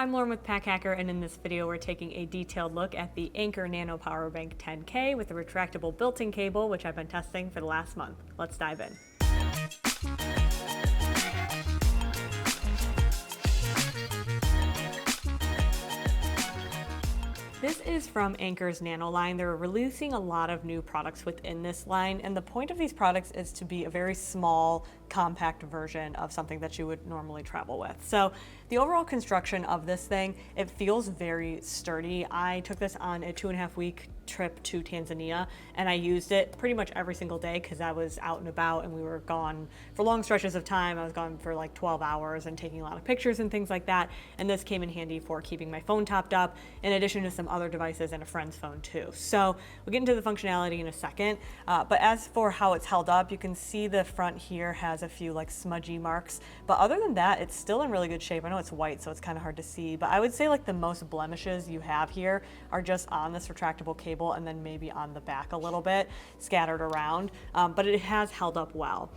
I'm Lauren with Pack Hacker, and in this video we're taking a detailed look at the Anker Nano Power Bank 10K with a retractable built-in cable, which I've been testing for the last month. Let's dive in. This is from Anker's Nano line. They're releasing a lot of new products within this line, and the point of these products is to be a very small, compact version of something that you would normally travel with. So the overall construction of this thing, it feels very sturdy. I took this on a 2.5-week trip to Tanzania, and I used it pretty much every single day because I was out and about and we were gone for long stretches of time. I was gone for like 12 hours and taking a lot of pictures and things like that, and this came in handy for keeping my phone topped up, in addition to some other devices and a friend's phone too. So we'll get into the functionality in a second, but as for how it's held up, you can see the front here has a few like smudgy marks, but other than that, it's still in really good shape. I know it's white, so it's kind of hard to see, but I would say like the most blemishes you have here are just on this retractable cable and then maybe on the back a little bit scattered around, but it has held up well.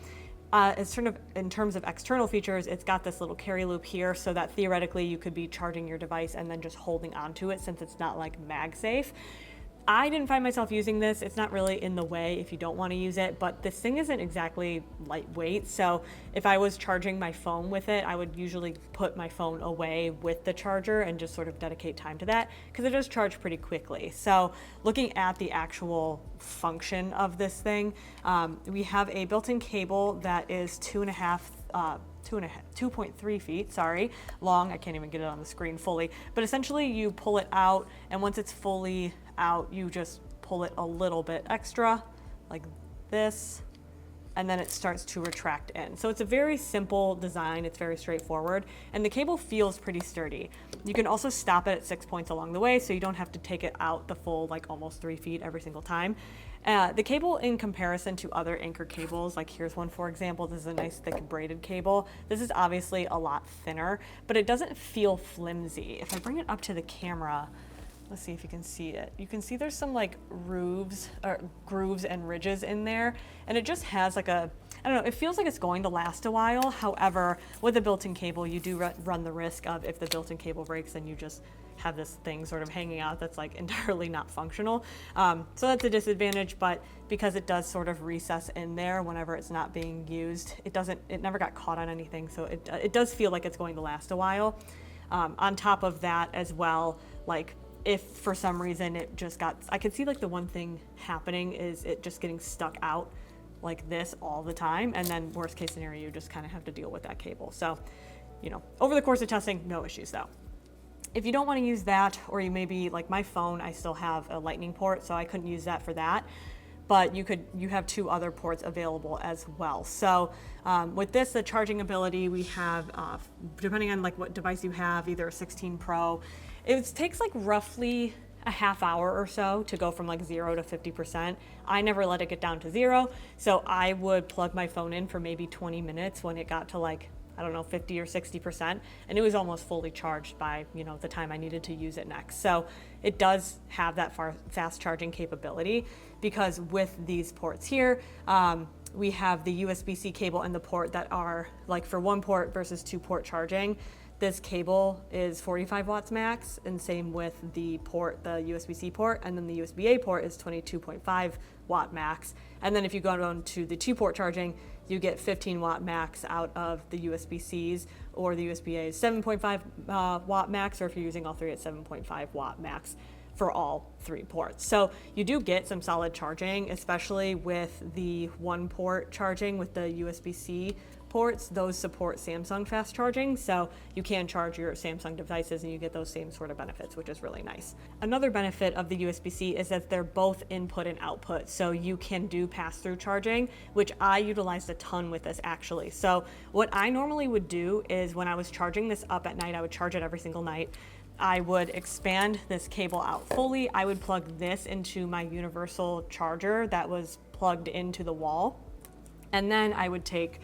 In terms of external features, it's got this little carry loop here so that theoretically you could be charging your device and then just holding onto it since it's not like MagSafe. I didn't find myself using this. It's not really in the way if you don't want to use it, but this thing isn't exactly lightweight. So if I was charging my phone with it, I would usually put my phone away with the charger and just sort of dedicate time to that because it does charge pretty quickly. So looking at the actual function of this thing, we have a built-in cable that is 2.3 feet, long. I can't even get it on the screen fully, but essentially you pull it out, and once it's fully out, you just pull it a little bit extra like this, and then it starts to retract in. So it's a very simple design. It's very straightforward, and the cable feels pretty sturdy. You can also stop it at 6 points along the way, so you don't have to take it out the full like almost 3 feet every single time. The cable, in comparison to other Anker cables, like here's one for example, this is a nice thick braided cable. This is obviously a lot thinner, but it doesn't feel flimsy. If I bring it up to the camera, let's see if you can see it. You can see there's some like grooves and ridges in there, and it just has like a, I don't know, it feels like it's going to last a while. However, with a built-in cable, you do run the risk of, if the built-in cable breaks, then you just have this thing sort of hanging out that's like entirely not functional. So that's a disadvantage, but because it does sort of recess in there whenever it's not being used, it never got caught on anything, so it does feel like it's going to last a while. On top of that as well, like if for some reason it just got, I could see like the one thing happening is it just getting stuck out like this all the time, and then worst case scenario, you just kind of have to deal with that cable. So, you know, over the course of testing, no issues though. If you don't want to use that, or you maybe like my phone, I still have a lightning port, so I couldn't use that for that. But you have 2 other ports available as well. So with this, the charging ability, we have, depending on like what device you have, either a 16 Pro, it takes like roughly a half hour or so to go from like 0 to 50%. I never let it get down to 0. So I would plug my phone in for maybe 20 minutes when it got to like, I don't know, 50 or 60%, and it was almost fully charged by, you know, the time I needed to use it next. So it does have that fast charging capability, because with these ports here, we have the USB-C cable and the port that are like for 1 port versus 2 port charging. This cable is 45 watts max, and same with the port, the USB-C port, and then the USB-A port is 22.5 watt max. And then if you go down to the 2-port charging, you get 15 watt max out of the USB-Cs, or the USB-A is 7.5 watt max, or if you're using all 3, it's 7.5 watt max for all 3 ports. So you do get some solid charging, especially with the 1-port charging with the USB-C ports. Those support Samsung fast charging, so you can charge your Samsung devices and you get those same sort of benefits, which is really nice. Another benefit of the USB-C is that they're both input and output, so you can do pass-through charging, which I utilized a ton with this actually. So what I normally would do is, when I was charging this up at night, I would charge it every single night. I would expand this cable out fully. I would plug this into my universal charger that was plugged into the wall, and then I would take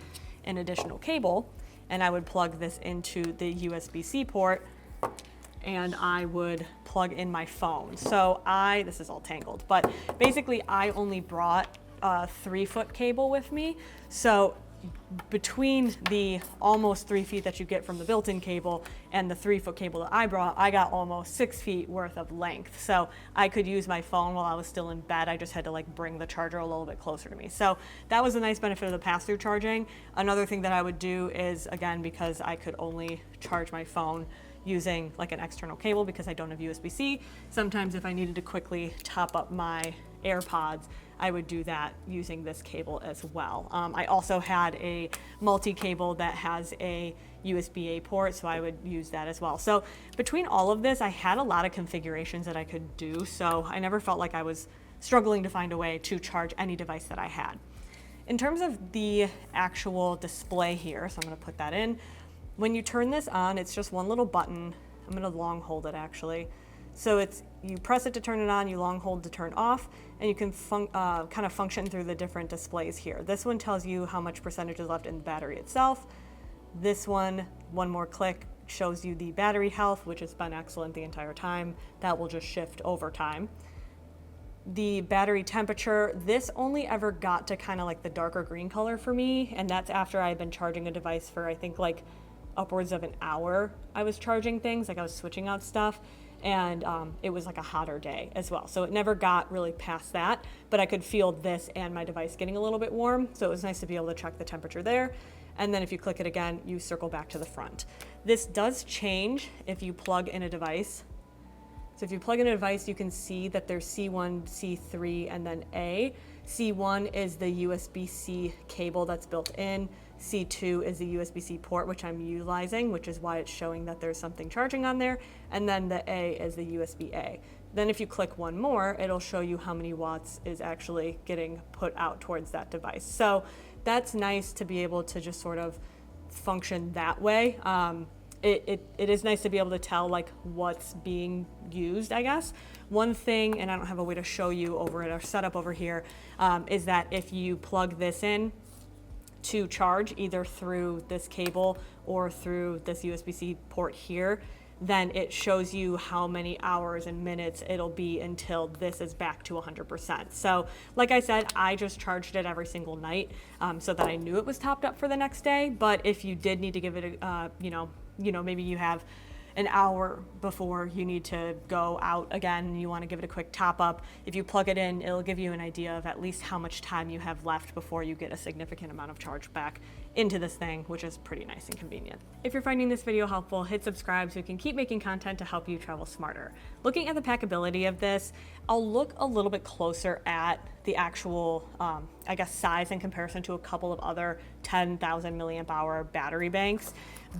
an additional cable and I would plug this into the USB-C port, and I would plug in my phone. So this is all tangled, but basically I only brought a 3-foot cable with me. So between the almost 3 feet that you get from the built-in cable and the 3-foot cable that I brought, I got almost 6 feet worth of length. So I could use my phone while I was still in bed. I just had to like bring the charger a little bit closer to me. So that was a nice benefit of the pass-through charging. Another thing that I would do is, again, because I could only charge my phone using like an external cable because I don't have USB-C, sometimes if I needed to quickly top up my AirPods, I would do that using this cable as well. I also had a multi-cable that has a USB-A port, so I would use that as well. So between all of this, I had a lot of configurations that I could do, so I never felt like I was struggling to find a way to charge any device that I had. In terms of the actual display here, so I'm gonna put that in. When you turn this on, it's just one little button. I'm gonna long hold it actually. So you press it to turn it on, you long hold to turn off, and you can kind of function through the different displays here. This one tells you how much percentage is left in the battery itself. This one more click, shows you the battery health, which has been excellent the entire time. That will just shift over time. The battery temperature, this only ever got to kind of like the darker green color for me, and that's after I've been charging a device for I think like upwards of an hour. I was charging things, like I was switching out stuff, and it was like a hotter day as well. So it never got really past that, but I could feel this and my device getting a little bit warm. So it was nice to be able to check the temperature there. And then if you click it again, you circle back to the front. This does change if you plug in a device. So if you plug in a device, you can see that there's C1, C3, and then A. C1 is the USB-C cable that's built in. C2 is the USB-C port, which I'm utilizing, which is why it's showing that there's something charging on there. And then the A is the USB-A. Then if you click one more, it'll show you how many watts is actually getting put out towards that device. So that's nice to be able to just sort of function that way. It is nice to be able to tell like what's being used, I guess. One thing, and I don't have a way to show you over at our setup over here, is that if you plug this in to charge either through this cable or through this USB-C port here, then it shows you how many hours and minutes it'll be until this is back to 100%. So like I said, I just charged it every single night so that I knew it was topped up for the next day. But if you did need to give it a, maybe you have an hour before you need to go out again and you want to give it a quick top up, if you plug it in, it'll give you an idea of at least how much time you have left before you get a significant amount of charge back into this thing, which is pretty nice and convenient. If you're finding this video helpful, hit subscribe so we can keep making content to help you travel smarter. Looking at the packability of this, I'll look a little bit closer at the actual, size in comparison to a couple of other 10,000 milliamp hour battery banks.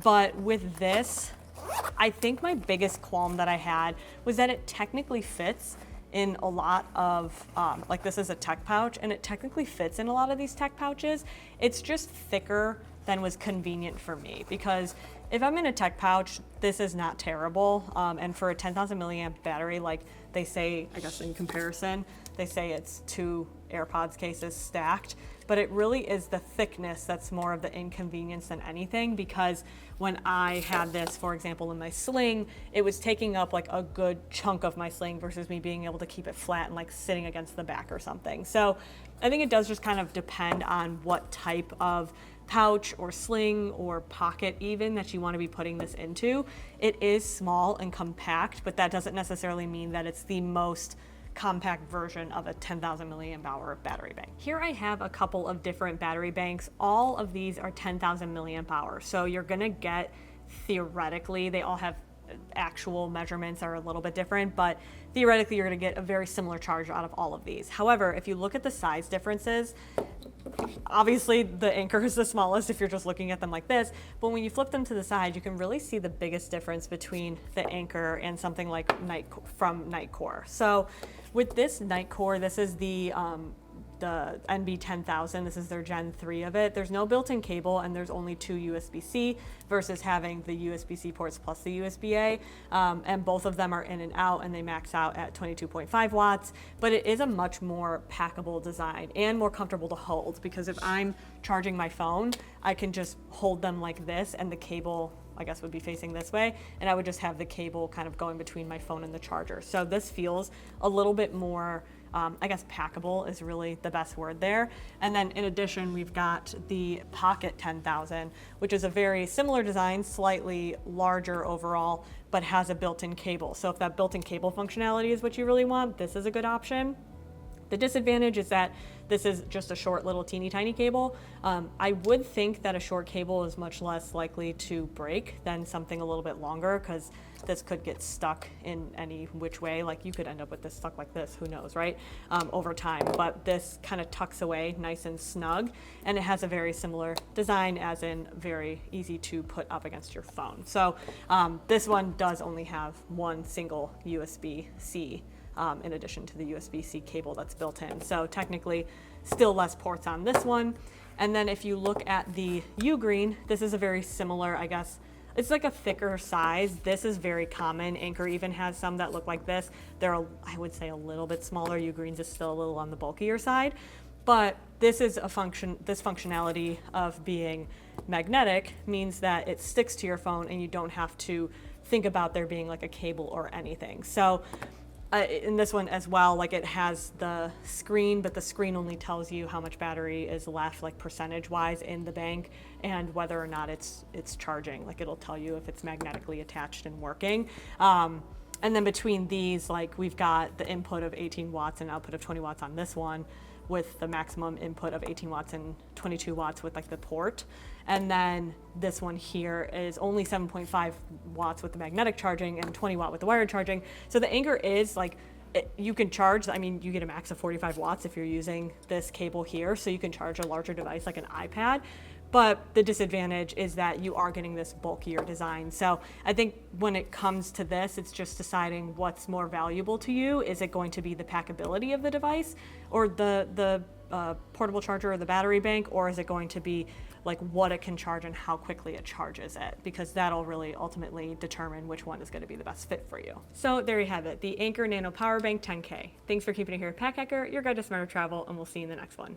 But with this, I think my biggest qualm that I had was that it technically fits in a lot of, this is a tech pouch, and it technically fits in a lot of these tech pouches. It's just thicker than was convenient for me, because if I'm in a tech pouch, this is not terrible. And for a 10,000 milliamp battery, like they say, I guess in comparison, they say it's 2 AirPods cases stacked, but it really is the thickness that's more of the inconvenience than anything, because when I had this, for example, in my sling, it was taking up like a good chunk of my sling versus me being able to keep it flat and like sitting against the back or something. So I think it does just kind of depend on what type of pouch or sling or pocket even that you want to be putting this into. It is small and compact, but that doesn't necessarily mean that it's the most compact version of a 10,000 milliamp hour battery bank. Here I have a couple of different battery banks. All of these are 10,000 milliamp hours. So you're gonna get, theoretically, they all have actual measurements are a little bit different, but theoretically you're gonna get a very similar charge out of all of these. However, if you look at the size differences, obviously the Anker is the smallest if you're just looking at them like this, but when you flip them to the side, you can really see the biggest difference between the Anker and something like Nitecore. So with this Nitecore, this is the NB10000. This is their Gen 3 of it. There's no built-in cable, and there's only 2 USB-C versus having the USB-C ports plus the USB-A. And both of them are in and out, and they max out at 22.5 watts. But it is a much more packable design and more comfortable to hold, because if I'm charging my phone, I can just hold them like this, and the cable, I guess, would be facing this way, and I would just have the cable kind of going between my phone and the charger. So this feels a little bit more I guess packable is really the best word there. And then in addition, we've got the Pocket 10,000, which is a very similar design, slightly larger overall, but has a built-in cable. So if that built-in cable functionality is what you really want, this is a good option. The disadvantage is that this is just a short little teeny tiny cable. I would think that a short cable is much less likely to break than something a little bit longer, because this could get stuck in any which way. Like you could end up with this stuck like this, who knows, right? Over time, but this kind of tucks away nice and snug, and it has a very similar design, as in very easy to put up against your phone. So this one does only have one single USB-C. In addition to the USB-C cable that's built in. So technically still less ports on this one. And then if you look at the U-Green, this is a very similar, I guess, it's like a thicker size. This is very common. Anker even has some that look like this. They're, I would say, a little bit smaller. U-Greens is still a little on the bulkier side. But this is this functionality of being magnetic means that it sticks to your phone and you don't have to think about there being like a cable or anything. So in this one as well, like it has the screen, but the screen only tells you how much battery is left, like percentage wise in the bank, and whether or not it's charging. Like it'll tell you if it's magnetically attached and working. And then between these, like we've got the input of 18 watts and output of 20 watts on this one, with the maximum input of 18 watts and 22 watts with like the port. And then this one here is only 7.5 watts with the magnetic charging and 20 watt with the wired charging. So the Anker is like, you can charge, I mean, you get a max of 45 watts if you're using this cable here. So you can charge a larger device like an iPad. But the disadvantage is that you are getting this bulkier design. So I think when it comes to this, it's just deciding what's more valuable to you. Is it going to be the packability of the device, or the portable charger or the battery bank, or is it going to be like what it can charge and how quickly it charges it? Because that'll really ultimately determine which one is going to be the best fit for you. So there you have it, the Anker Nano Power Bank 10K. Thanks for keeping it here at Pack Hacker, your guide to smarter travel, and we'll see you in the next one.